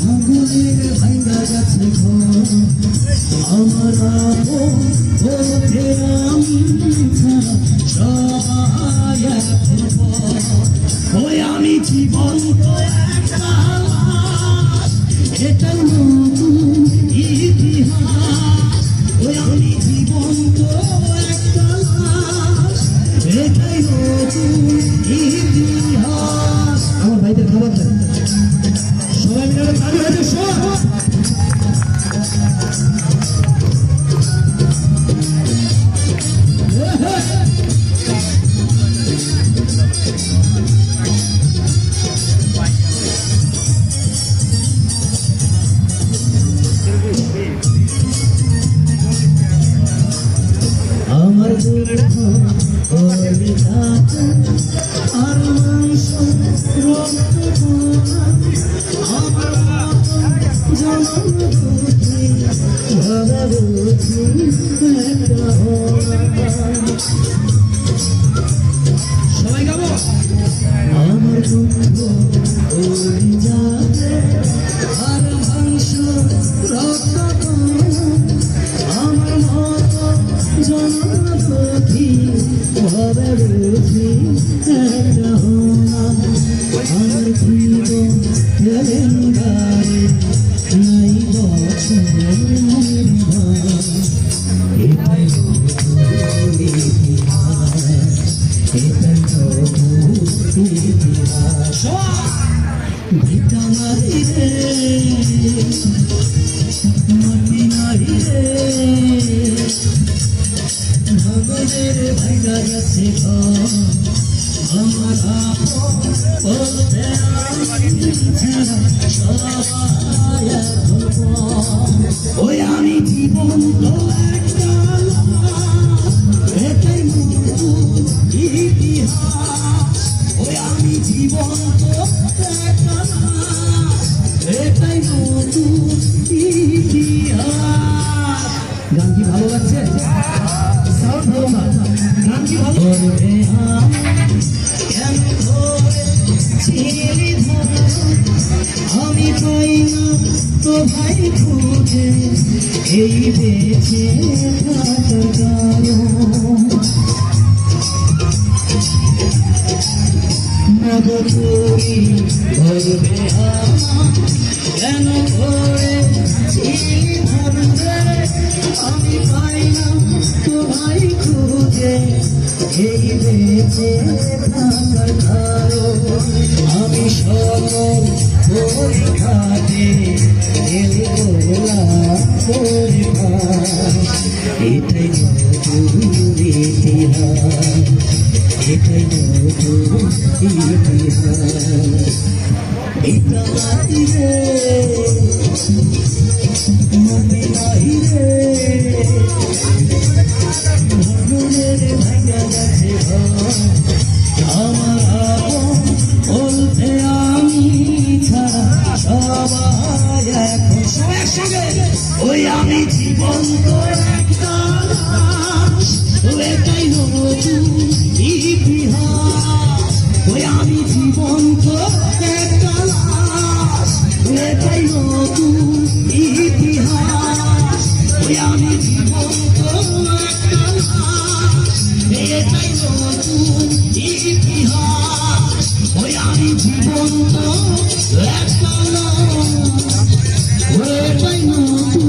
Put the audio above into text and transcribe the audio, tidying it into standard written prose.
আগুনের ভাঙা গেছে ঘর আমার বলতে আমি সবাই এখন ওই আমি জীবন এটাই নতুন ইতিহাস ওই আমি জীবন এটাই নতুন ইতিহাস। আমার ভাইদের খাবার দেন সবাই মিলে গাড়ি হয়েছে সব আমার দুঃখ আর মাংস রক্ত আমার সবাই গাবো আমার দুঃখ আর মাংস রক্ত আমার মত জনপথি ভাবে বুঝি একটা আমার জীবন গাড়ি নাই বছর এটাই ভিটা নাই রে মাটি নাই রে ভগবের ভাইরা গেছে আমার বলতে ওই আমি জীবন তো একটা এটাই নতুন ইতিহাস ওই আমি জীবন তো একটা এটাই নতুন ইতিহাস। গান কি ভালো লাগছে? সাউন্ড ভালো না, গান কি ভালো? কেন আমি পাই না তো ভাই খুঁজে এই বেঁচে থাকার কারণ নগরী ধরবে কেন করে আমি পাই না তো ভাই খুঁজে এই বেঁচে থাকার কারণ আমি সকল পরীক্ষাতে এটাই নতুন ইতিহাস এটাই নতুন ইতিহাস এটা রে মনে নাই রে ভগবানের ভাঙা গেছে আমার বলতে আমি ছাড়া সবাই এখন একসঙ্গে ওই আমি জীবন তো একটা এটাই নতুন ইতিহাস ওই আমি জীবন তো একটা এটাই নতুন ইতিহাস ওই আমি জীবন তো একটা এটাই নতুন ইতিহাস ওই আমি জীবন তো একটা এটাই নতুন